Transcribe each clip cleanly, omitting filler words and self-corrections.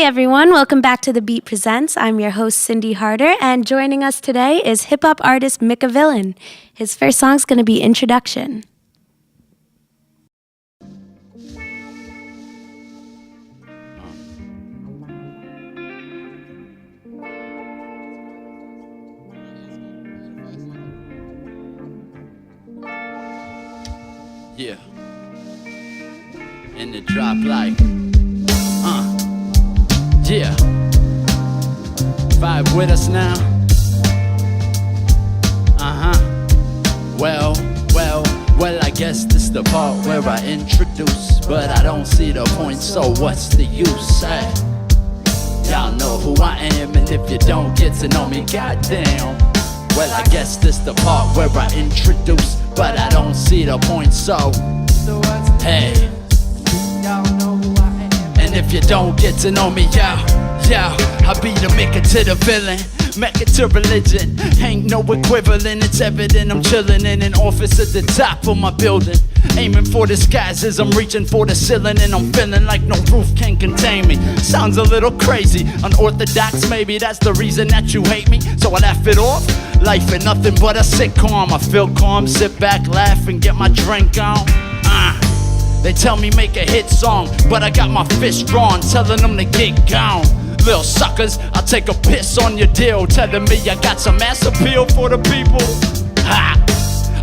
everyone, welcome back to The Beat Presents. I'm your host, Cyndi Harder, and joining us today is hip-hop artist Mikavillain. His first song's going to be Introduction. Yeah. And it drop like yeah. Vibe with us now. Well, I guess this the part where I introduce, but I don't see the point, so what's the use, eh? Y'all know who I am, and if you don't get to know me, goddamn. Well, I guess this the part where I introduce, but I don't see the point, so hey. And if you don't get to know me, yo, I'll be the maker to the villain, Mecca to religion, ain't no equivalent. It's evident I'm chilling in an office at the top of my building, aiming for the skies as I'm reaching for the ceiling, and I'm feeling like no roof can contain me. Sounds a little crazy, unorthodox, maybe that's the reason that you hate me, so I laugh it off. Life ain't nothing but a sitcom. I feel calm, sit back, laugh, and get my drink on. They tell me make a hit song, but I got my fist drawn, telling them to get gone. Little suckers, I'll take a piss on your deal, telling me I got some ass appeal for the people. Ha!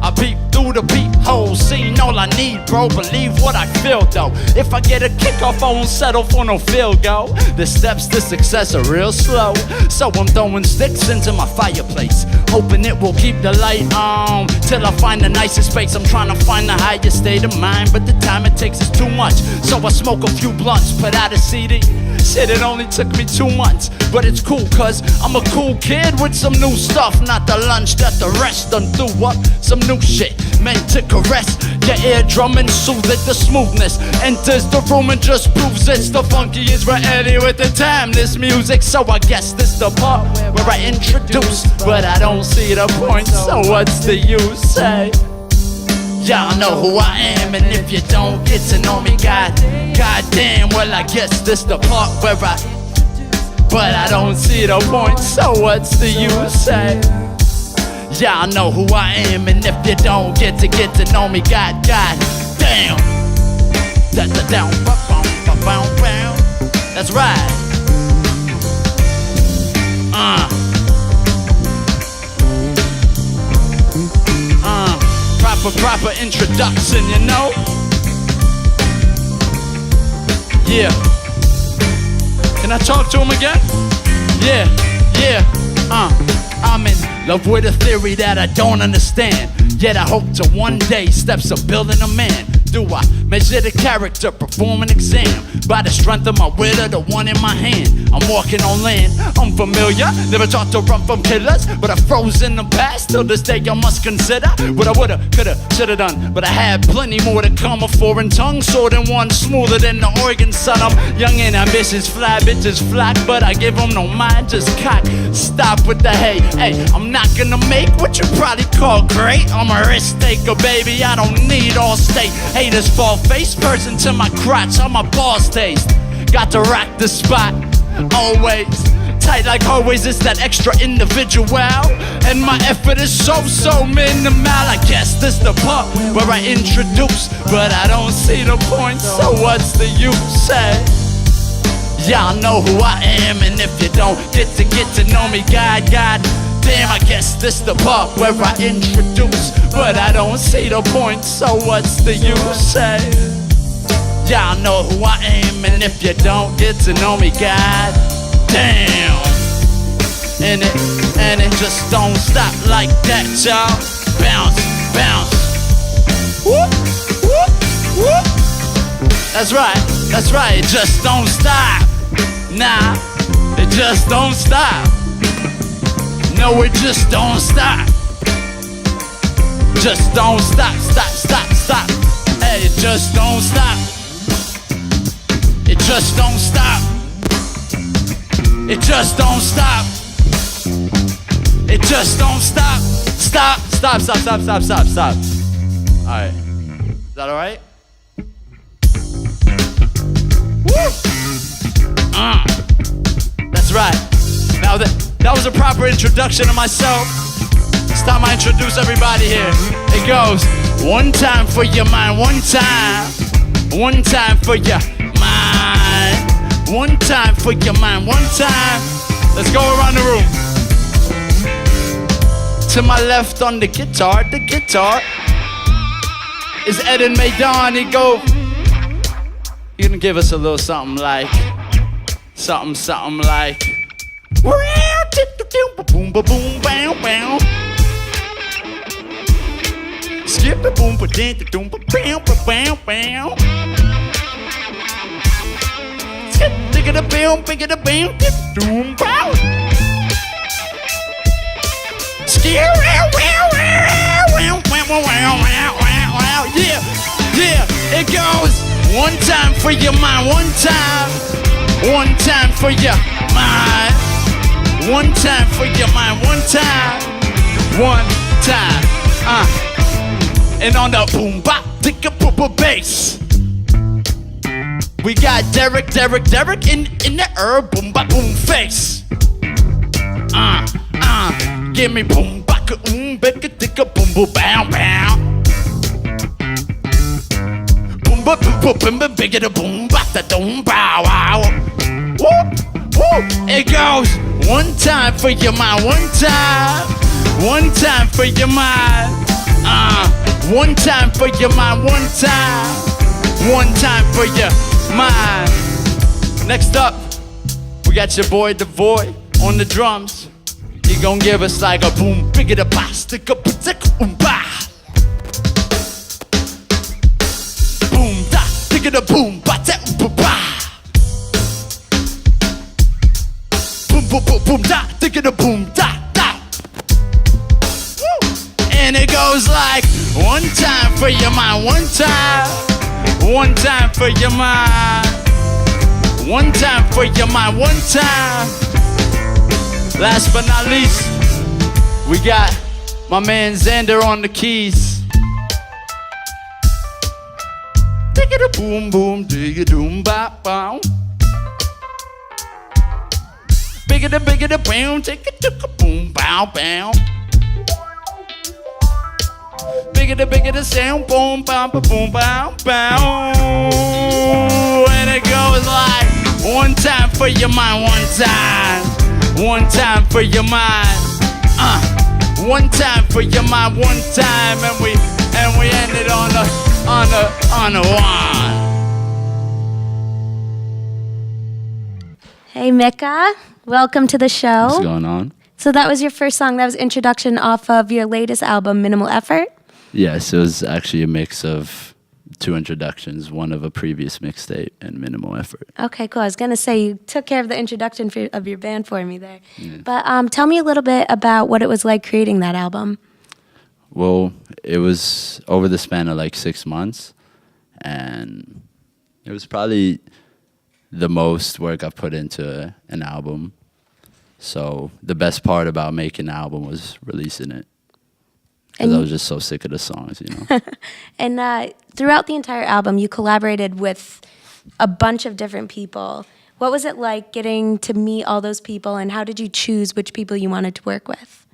I peep through the peephole, seen all I need, bro, believe what I feel though. If I get a kickoff, I won't settle for no field goal. The steps to success are real slow, so I'm throwing sticks into my fireplace, hoping it will keep the light on till I find the nicest space. I'm trying to find the highest state of mind, but the time it takes is too much, so I smoke a few blunts, put out a CD. Shit, it only took me 2 months, but it's cool cause I'm a cool kid with some new stuff, not the lunch that the rest done threw up. Some new shit meant to caress your eardrum and soothe it. The smoothness enters the room and just proves it's the funkiest variety with the timeless music. So I guess this the part where I introduce, but I don't see the point, so what's the use, hey? Y'all know who I am, and if you don't get to know me, goddamn, well I guess this the part where but I don't see the point, so what's the use, hey? Y'all know who I am, and if you don't get to know me, goddamn. That's right. Proper introduction, you know? Yeah. Can I talk to him again? Yeah. I'm in love with a theory that I don't understand, yet I hope to one day steps of building a man. Do I measure the character, perform an exam by the strength of my wit or the one in my hand? I'm walking on land unfamiliar, never taught to run from killers, but I froze in the past. Till this day I must consider what I woulda, coulda, shoulda done, but I had plenty more to come. A foreign tongue, sword in one, smoother than the organ, son. I'm young and ambitious, fly bitches flock, but I give them no mind, just cock. Stop with the hey, I'm not gonna make what you probably call great. I'm a risk taker, baby, I don't need all state. Haters fall face first into my crotch, on my boss taste. Got to rock the spot, always. Tight like always, it's that extra individual, and my effort is so minimal. I guess this the part where I introduce, but I don't see the point, so what's the use, hey? Y'all know who I am, and if you don't get to know me, goddamn, I guess this the part where I introduce, but I don't see the point, so what's the use, hey? Y'all know who I am, and if you don't get to know me, goddamn. And it just don't stop like that, y'all. Bounce, bounce. Whoop, whoop, whoop. That's right, it just don't stop. Nah, it just don't stop. No, it just don't stop. Just don't stop. Hey, it just don't stop. It just don't stop. It just don't stop. It just don't stop. Stop. Alright. Is that alright? Woo! right. Now that was a proper introduction of myself. It's time I introduce everybody here. It goes, one time for your mind, one time. One time for your mind. One time for your mind, one time. Let's go around the room. To my left on the guitar is Eden Maidan. He gonna give us a little something like boom ba boom bow bow. Skip the boom ba ding boom ba bow bow bow. Skip digga the boom bigga the boom boom bow. Skip wow wow wow wow wow. Yeah, it goes. One time for your mind, one time for your mind. One time for your mind, one time. And on the boom bop, ticka poopa bass. We got Derek in the herb, boom bop boom face. Give me boom baka bika ticka boom boom bow bow. Boom ba boom boom boom bigga the boom bop the boom bow wow. Whoop whoop. It goes. One time for your mind, one time for your mind. One time for your mind, one time for your mind. Next up, we got your boy Devoye on the drums. He gon' give us like a boom, bigger the bass, stick up, tick, ba. Boom, da, bigger the boom, ba, tick, ba. Boom, boom, boom, boom, da, digga the boom, da, da. Woo. And it goes like, one time for your mind, one time for your mind. One time for your mind, one time. Last but not least, we got my man Xander on the keys. Digga the boom, boom, digga doom, bop, bow. Bigger the boom, take it to a boom, bow, bow. Bigger the sound, boom, bow, boom, bow, bow. And it goes like, one time for your mind, one time for your mind. One time for your mind, one time, and we end it on the one. Hey Mika, welcome to the show. What's going on? So that was your first song. That was introduction off of your latest album, Minimal Effort? Yes, it was actually a mix of two introductions, one of a previous mixtape and Minimal Effort. Okay, cool. I was going to say, you took care of the introduction of your band for me there. Yeah. But tell me a little bit about what it was like creating that album. Well, it was over the span of like 6 months, and it was probably the most work I've put into an album. So the best part about making the album was releasing it. Because I was just so sick of the songs, you know. And throughout the entire album, you collaborated with a bunch of different people. What was it like getting to meet all those people, and how did you choose which people you wanted to work with?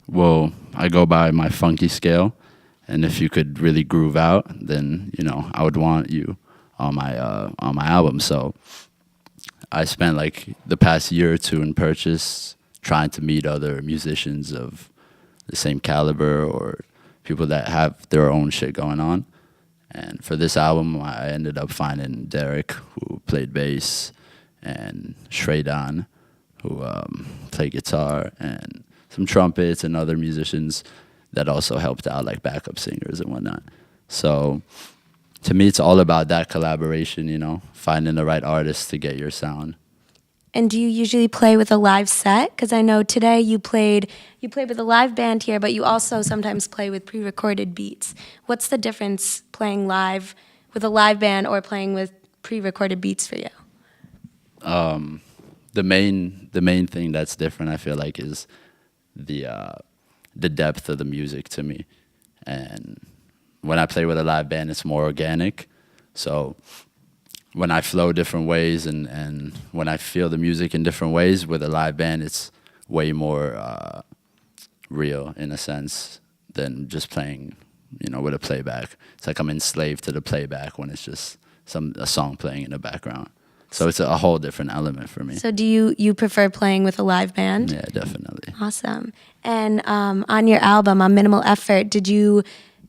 Well, I go by my funky scale, and if you could really groove out, then, you know, I would want you on my album. So I spent like the past year or two in Purchase trying to meet other musicians of the same caliber or people that have their own shit going on. And for this album, I ended up finding Derek, who played bass, and Shredan, who played guitar, and some trumpets and other musicians that also helped out, like backup singers and whatnot. So to me, it's all about that collaboration, you know, finding the right artist to get your sound. And do you usually play with a live set? Because I know today you played with a live band here, but you also sometimes play with pre-recorded beats. What's the difference playing live with a live band or playing with pre-recorded beats for you? The main thing that's different, I feel like, is the depth of the music to me. And when I play with a live band, it's more organic. So when I flow different ways and when I feel the music in different ways. With a live band, it's way more real in a sense than just playing, with a playback. It's like I'm enslaved to the playback when it's just a song playing in the background. So it's a whole different element for me. So do you prefer playing with a live band? Yeah, definitely. Awesome. And on your album, on Minimal Effort,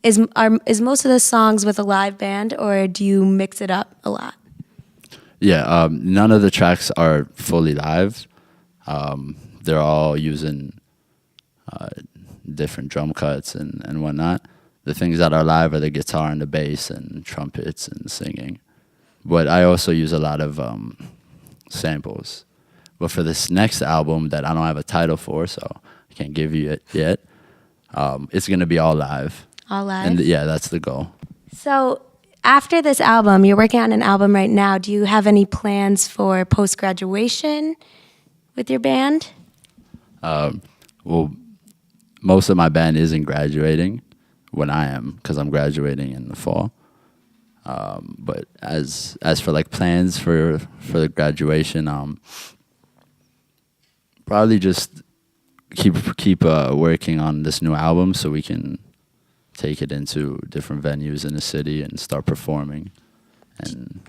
is most of the songs with a live band, or do you mix it up a lot? Yeah, none of the tracks are fully live. They're all using different drum cuts and whatnot. The things that are live are the guitar and the bass and trumpets and singing. But I also use a lot of samples. But for this next album that I don't have a title for, so I can't give you it yet, it's going to be all live. All live? And yeah, that's the goal. So after this album, you're working on an album right now. Do you have any plans for post-graduation with your band? Well, most of my band isn't graduating when I am, because I'm graduating in the fall. But as for like plans for the graduation, probably just keep working on this new album so we can take it into different venues in the city and start performing. And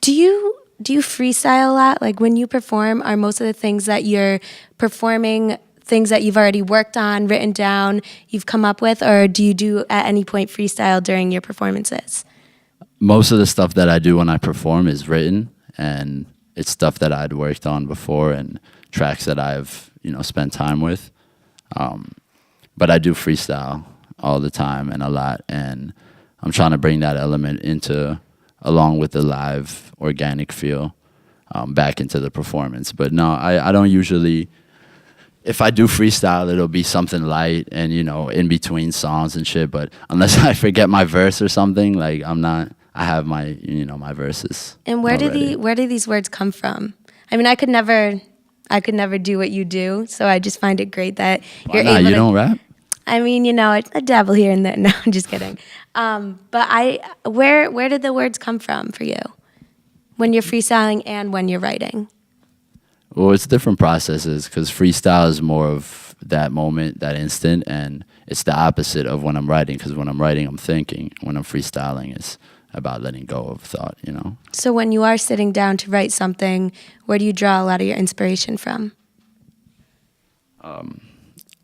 do you freestyle a lot? Like when you perform, are most of the things that you're performing things that you've already worked on, written down, you've come up with, or do you do at any point freestyle during your performances? Most of the stuff that I do when I perform is written, and it's stuff that I'd worked on before and tracks that I've spent time with. But I do freestyle all the time and a lot, and I'm trying to bring that element along with the live organic feel back into the performance. But no, I don't usually. If I do freestyle, it'll be something light and in between songs and shit. But unless I forget my verse or something, like I have my my verses. And where do these words come from? I mean, I could never do what you do, so I just find it great that you're able to. You don't rap? I mean, I dabble here and there. No, I'm just kidding. But where did the words come from for you when you're freestyling and when you're writing? Well, it's different processes, because freestyle is more of that moment, that instant, and it's the opposite of when I'm writing, because when I'm writing, I'm thinking. When I'm freestyling, it's about letting go of thought, So when you are sitting down to write something, where do you draw a lot of your inspiration from?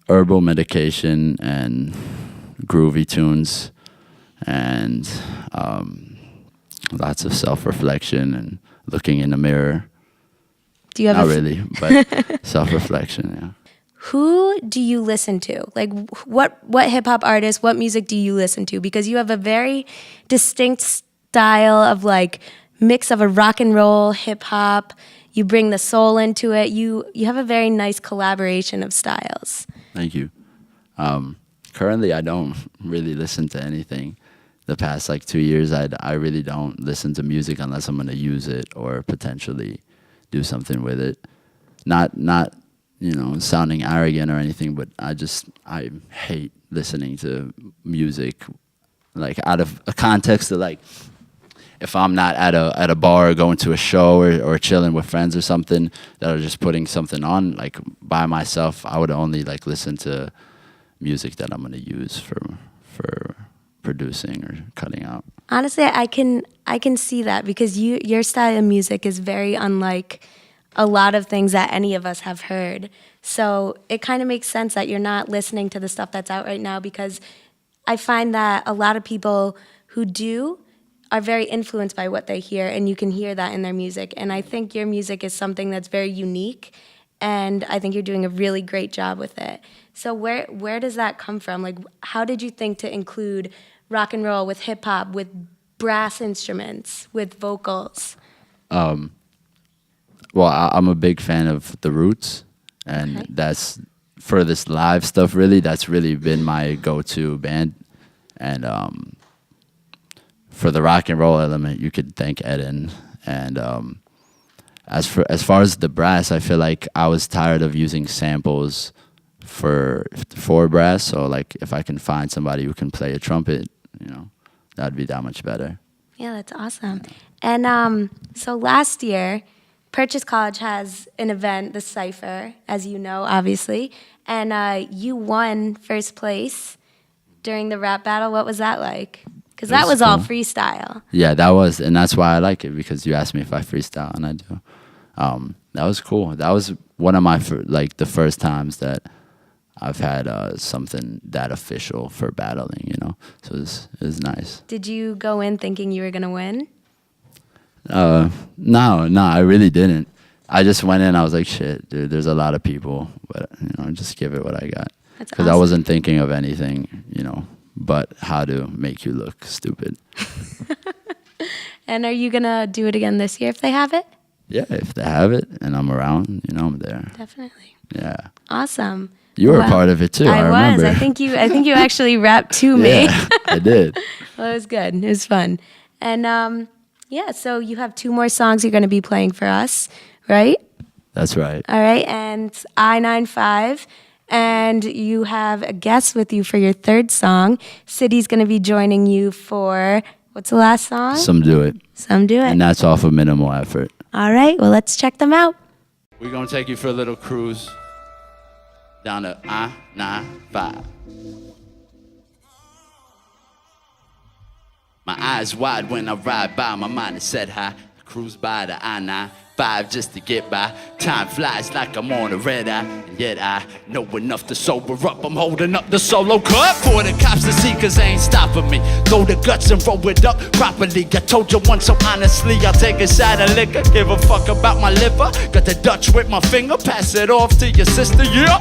Herbal medication and groovy tunes and lots of self-reflection and looking in the mirror. Do you have Not really, but self-reflection, yeah. Who do you listen to? Like, what hip-hop artist, what music do you listen to? Because you have a very distinct style of, like, mix of a rock and roll, hip-hop. You bring the soul into it. You have a very nice collaboration of styles. Thank you. Currently, I don't really listen to anything. The past, 2 years, I really don't listen to music unless I'm going to use it or potentially do something with it. Not sounding arrogant or anything, but I hate listening to music out of a context of if I'm not at a bar or going to a show or chilling with friends or something that are just putting something on by myself, I would only listen to music that I'm going to use for producing or cutting out. Honestly, I can see that, because your style of music is very unlike a lot of things that any of us have heard. So it kind of makes sense that you're not listening to the stuff that's out right now, because I find that a lot of people who do are very influenced by what they hear, and you can hear that in their music. And I think your music is something that's very unique, and I think you're doing a really great job with it. So where does that come from? How did you think to include rock and roll with hip hop, with brass instruments, with vocals? Well, I'm a big fan of The Roots, and that's, for this live stuff, really, that's really been my go-to band. And for the rock and roll element, you could thank Eden. And as far as the brass, I feel like I was tired of using samples for brass. So if I can find somebody who can play a trumpet, that'd be that much better. Yeah, that's awesome. And so last year, Purchase College has an event, the Cypher, as you know, obviously. And you won first place during the rap battle. What was that like? Because that was all freestyle. Yeah, that was, and that's why I like it, because you asked me if I freestyle, and I do. That was cool. That was one of my, the first times that I've had something that official for battling, you know? So it was nice. Did you go in thinking you were going to win? No, I really didn't. I just went in, I was like, shit, dude, there's a lot of people, but, you know, just give it what I got. Because I wasn't thinking of anything, you know, but how to make you look stupid. And are you going to do it again this year if they have it? Yeah, if they have it and I'm around, you know, I'm there. Definitely. Yeah. Awesome. You were a part of it too, I remember. I think you actually rapped to me. Yeah, I did. Well, it was good. It was fun. And yeah, so you have 2 more songs you're going to be playing for us, right? That's right. All right, and I-95, and you have a guest with you for your 3rd song. City's going to be joining you for, what's the last song? Some Do It. Some Do It. And that's off of Minimal Effort. All right, well, let's check them out. We're gonna take you for a little cruise down to I-95. My eyes wide when I ride by, my mind is set high. Cruise by the I-95 just to get by. Time flies like I'm on a red eye, and yet I know enough to sober up. I'm holding up the solo cup for the cops to see, cause they ain't stopping me. Throw the guts and roll it up properly. I told you once, so honestly, I'll take a shot of liquor. Give a fuck about my liver. Got the Dutch with my finger, pass it off to your sister, yeah.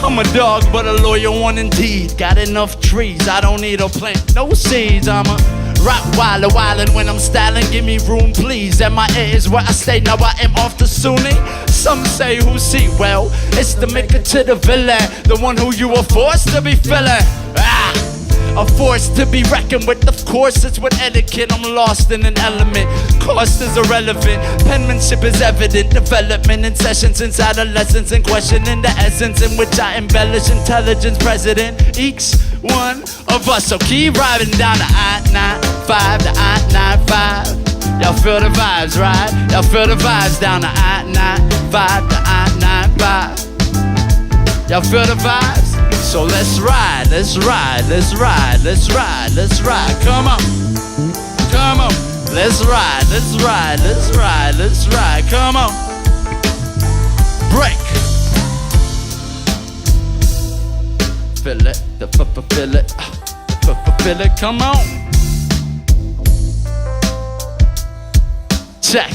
I'm a dog, but a loyal one indeed. Got enough trees, I don't need a plant, no seeds. I'm a Rottweiler wildin' when I'm styling, give me room please. And my ear is where I stay, now I am off to Sunni. Some say who see, well, it's the maker to the villain, the one who you were forced to be feeling. A force to be reckoned with, of course it's with etiquette. I'm lost in an element, cost is irrelevant. Penmanship is evident, development in sessions since adolescence, and questioning the essence in which I embellish intelligence president. Each one of us, so keep riding down the I-95, the I-95. Y'all feel the vibes, right? Y'all feel the vibes down the I-95, the I-95. Y'all feel the vibes? So let's ride, let's ride, let's ride, let's ride, let's ride. Come on, come on. Let's ride, let's ride, let's ride, let's ride. Come on. Break. Feel it, feel it, feel it. Come on. Check.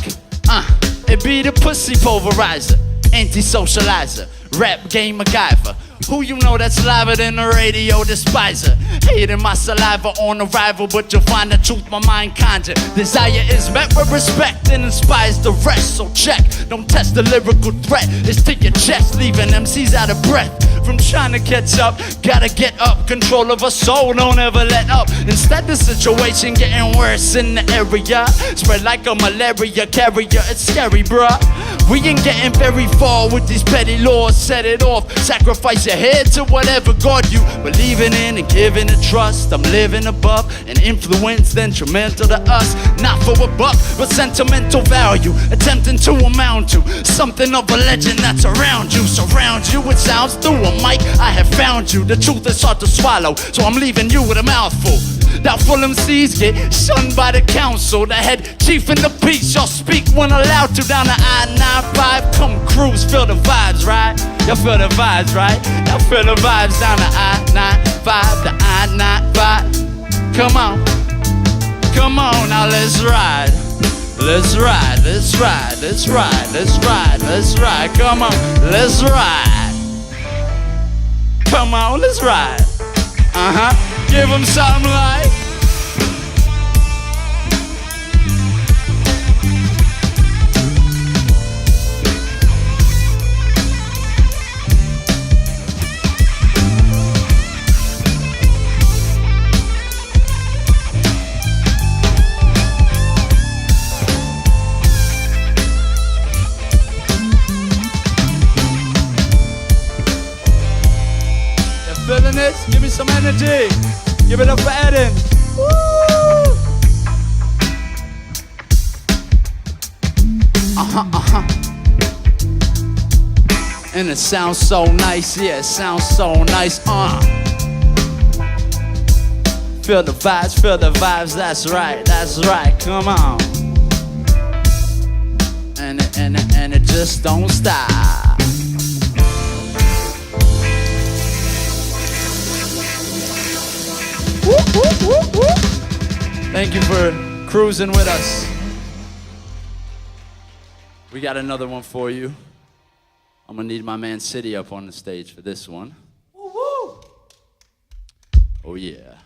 It be the pussy pulverizer, anti-socializer, rap game MacGyver. Who you know that's liver than a radio despiser? Hating my saliva on arrival, but you'll find the truth my mind conjure. Desire is met with respect and inspires the rest. So check, don't test the lyrical threat. It's to your chest, leaving MCs out of breath from trying to catch up. Gotta get up, control of a soul, don't ever let up. Instead the situation getting worse in the area. Spread like a malaria carrier, it's scary bruh. We ain't getting very far with these petty laws. Set it off, sacrifice your head to whatever God you believing in and giving it trust. I'm living above an influence detrimental to us. Not for a buck, but sentimental value. Attempting to amount to something of a legend that's around you. Surround you, it sounds through a mic. I have found you. The truth is hard to swallow, so I'm leaving you with a mouthful. Doubtful MCs get shunned by the council. The head chief in the piece, y'all speak when allowed to. Down the I-95, come cruise, feel the vibes, right? Y'all feel the vibes, right? Y'all feel the vibes down the I-95, the I-95. Come on, come on, now let's ride. Let's ride, let's ride, let's ride, let's ride, let's ride. Come on, let's ride. Come on, let's ride. Give them something like. Feeling this? Give me some energy. Give it up for Eden. Woo! And it sounds so nice, yeah, it sounds so nice, Feel the vibes, that's right, come on. And it just don't stop. Whoop, whoop, whoop, whoop. Thank you for cruising with us. We got another one for you. I'm gonna need my man Cyndi up on the stage for this one. Woo-woo. Oh yeah.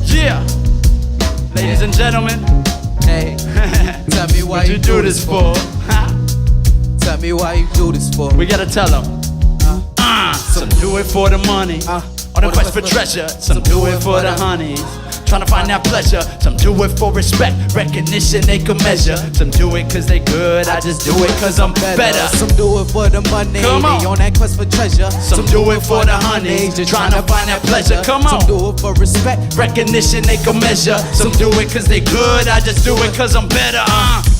Yeah, ladies and gentlemen. Hey, tell me why what you do this for? Tell me why you do this for. We gotta tell them. Some do it for the money, on a quest for treasure. Some do it for the honeys, trying to find that pleasure. Some do it for respect, recognition they can measure. Some do it cause they good, I just do it cause I'm better. Some do it for the money, Come on. they on that quest for treasure. Some do it for the honeys, just trying to find that pleasure. Come on. Some do it for respect, recognition they can measure. Some do it cause they good, I just do it cause I'm better.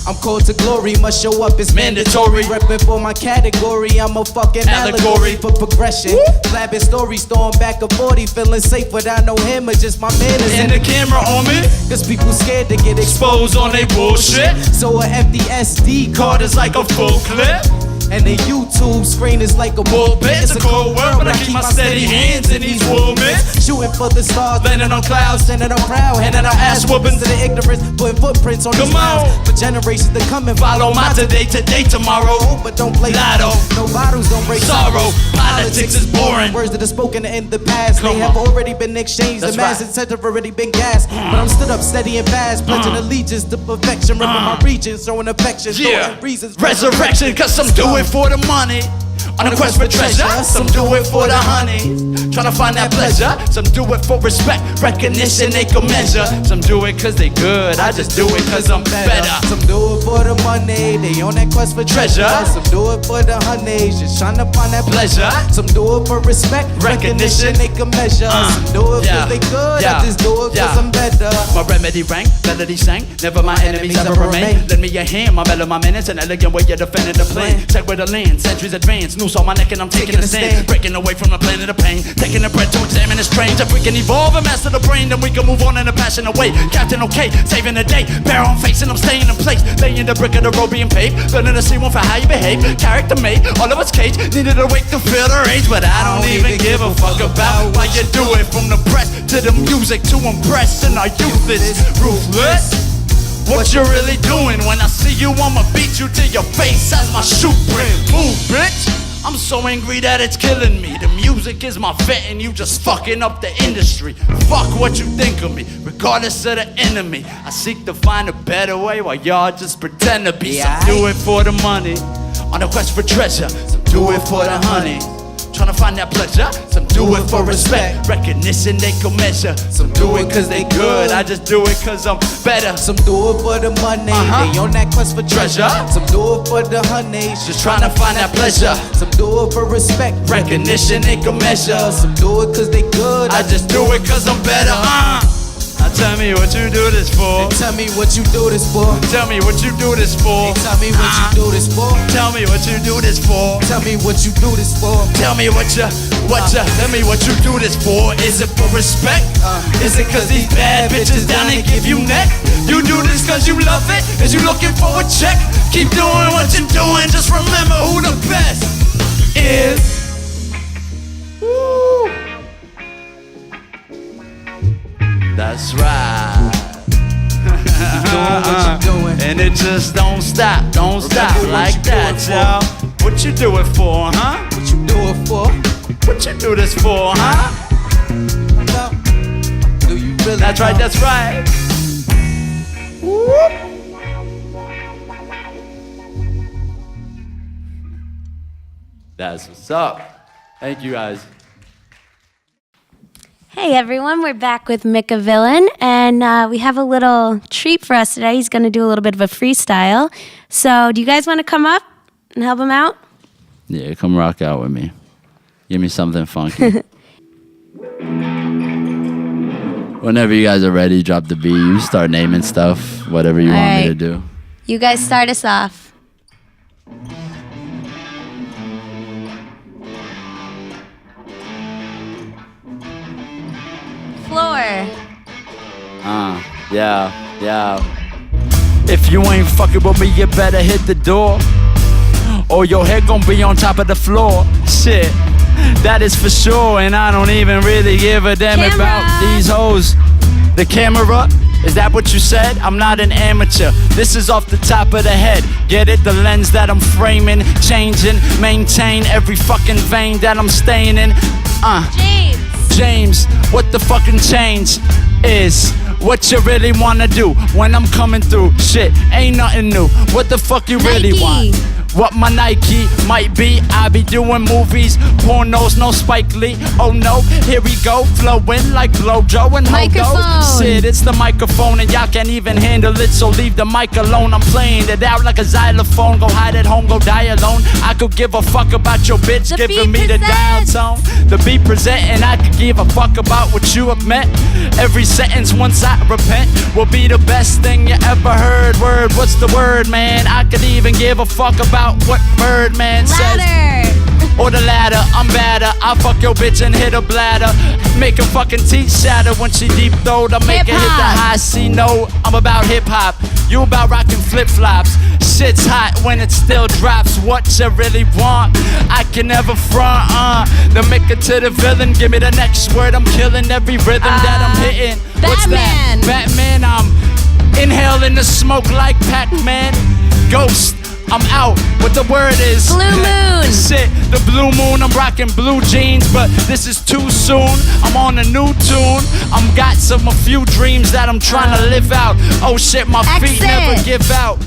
I'm called to glory, must show up, it's Mandatory. Reppin' for my category, I'm a fucking allegory for progression. Blabbing stories, throwing back a 40, feeling safe without no him or just my manners. And the camera on me, cause people scared to get exposed on they bullshit. So a empty SD Card is like a full clip. and the YouTube screen is like a Pulpit. It's a cold world, but I keep my steady hands in these movements. Shooting for the stars, Landing on clouds, standing on proud, handing out ass whoopings to the ignorance, putting footprints on Come these grounds on. for generations to come and Follow my today, tomorrow. But don't play Lotto. No bottles, don't break Sorrow. Politics is boring. Words that are spoken in the past, Come they have on. already been exchanged. That's The masses right. have already been gassed. But I'm stood up steady and fast, pledging allegiance to perfection, ripping my regions, showing affection, Yeah, throwing reasons. resurrection, cause some do it for the money, on a quest for treasure. Some do it for the honey, trying to find that pleasure. Some do it for respect, recognition they can measure. Some do it cause they good, I just do it cause I'm better. Some do it for the money, they on that quest for treasure. Some do it for the honeys, just trying to find that Pleasure. Some do it for respect, Recognition. they can measure. Some do it Yeah. cause they good, Yeah. I just do it cause Yeah. I'm better. My remedy rank, melody sang, never my enemies ever remain. Lend me your hand, my mellow, my minutes, an elegant way you're defending the plan. Check where the land, centuries advance, noose on my neck and I'm taking a stand. Breaking away from the planet of pain, taking a breath to examine the strange. If we can evolve and master the brain, then we can move on in a passionate way. Captain okay, saving the day, bare on face and I'm staying in place. Laying the brick of the road being paved, learning to see one for how you behave. Character made, all of us cage, needed a wake to feel the rage. But I don't even give a fuck about why you do it. From the press to the music to impress, and our youth is ruthless. What you really doing? When I see you, I'ma beat you to your face as my shoe print. Move, bitch. I'm so angry that it's killing me. The music is my vet and you just fucking up the industry. Fuck what you think of me, regardless of the enemy. I seek to find a better way while y'all just pretend to be. Some do it for the money, on a quest for treasure. Some do it for the honey, trying to find that pleasure. Some do it for respect, recognition they can measure. Some do it cause they good, I just do it cause I'm better. Some do it for the money, they on that quest for treasure. Some do it for the honeys, Just trying to find that pleasure. Some do it for respect, Recognition they can measure. Some do it cause they good, I just do it cause I'm better. Now tell me what you do this for. Tell me what you do this for. Tell me what you do this for. Tell me what you do this for. Tell me what you do this for. Tell me what you do this for. Tell me what you tell me what you do this for. Is it for respect? Is it cause these bad bitches down and give you neck? You do this cause you love it? Is you looking for a check? Keep doing what you're doing, just remember who the best is. Woo. That's right. Doing what you doing. And it just don't stop like that, y'all. What you do it for, huh? What you do it for? What you do this for, huh? Do you really That's right, know? that's right. That's what's up. Thank you guys. Hey everyone, we're back with Mikavillain, and we have a little treat for us today. He's going to do a little bit of a freestyle. So, do you guys want to come up and help him out? Yeah, come rock out with me. Give me something funky. Whenever you guys are ready, drop the beat. You start naming stuff, whatever you want me to do. You guys start us off. Floor. Yeah. If you ain't fucking with me, you better hit the door, or your head gon' be on top of the floor. Shit, that is for sure, and I don't even really give a damn Camera. about these hoes. The camera, is that what you said? I'm not an amateur, this is off the top of the head. Get it? The lens that I'm framing, changing, maintain every fucking vein that I'm staying in. James, what the fucking change is? What you really wanna do when I'm coming through? Shit, ain't nothing new. What the fuck you really Nike. want? What my Nike might be, I be doing movies, pornos, no Spike Lee. Oh no, here we go, flowing like Blojo and Hogo. Microphone. Shit, it's the microphone and y'all can't even handle it, so leave the mic alone. I'm playing it out like a xylophone. Go hide at home, go die alone. I could give a fuck about your bitch The giving beat me the dial presents. tone. The beat presenting, I could give a fuck about what you have meant. Every sentence once I repent will be the best thing you ever heard. Word, what's the word, man? I could even give a fuck about what Birdman says. Ladder. Or the ladder, I'm badder. I fuck your bitch and hit her bladder. Make her fucking teeth shatter when she deep throat. I make her hit the Hip-hop. high C note. I'm about hip hop. You about rocking flip flops. Shit's hot when it still drops. What you really want? I can never front. The maker to the villain. Give me the next word. I'm killing every rhythm that I'm hitting. What's that? Batman. Batman. I'm inhaling the smoke like Pac-Man. Ghost. I'm out, what the word is. Blue moon. Shit, the blue moon, I'm rocking blue jeans, but this is too soon. I'm on a new tune. I'm got a few dreams that I'm trying to live out. Oh shit, my feet Exit. never give out.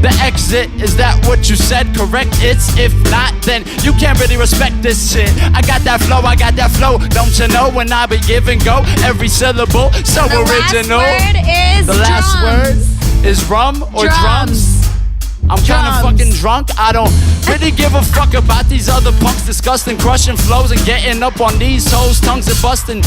The exit, is that what you said? Correct, it's if not, then you can't really respect this shit. I got that flow, don't you know? When I be giving go, every syllable so The original. last word is The last word is rum or drums. I'm kinda Drums. fucking drunk. I don't really give a fuck about these other punks disgusting, crushing flows and getting up on these toes, tongues and busting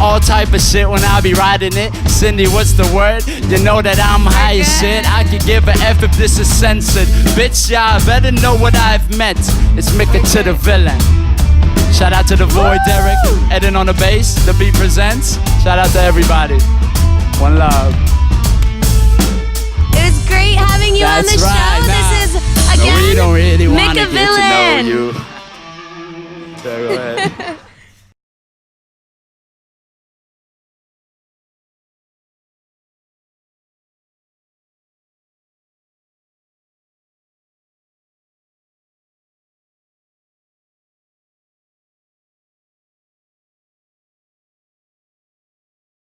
all type of shit when I be riding it. Cyndi, what's the word? You know that I'm high as shit. I could give a F if this is censored. Bitch, y'all better know what I've meant. It's Mika to the villain. Shout out to Devoye, Derek, Eden on the bass. The beat presents. Shout out to everybody. One love. It was great having you on the That's show. right, nah. This is, again, We don't really want to get to know Mikavillain. you. So go ahead.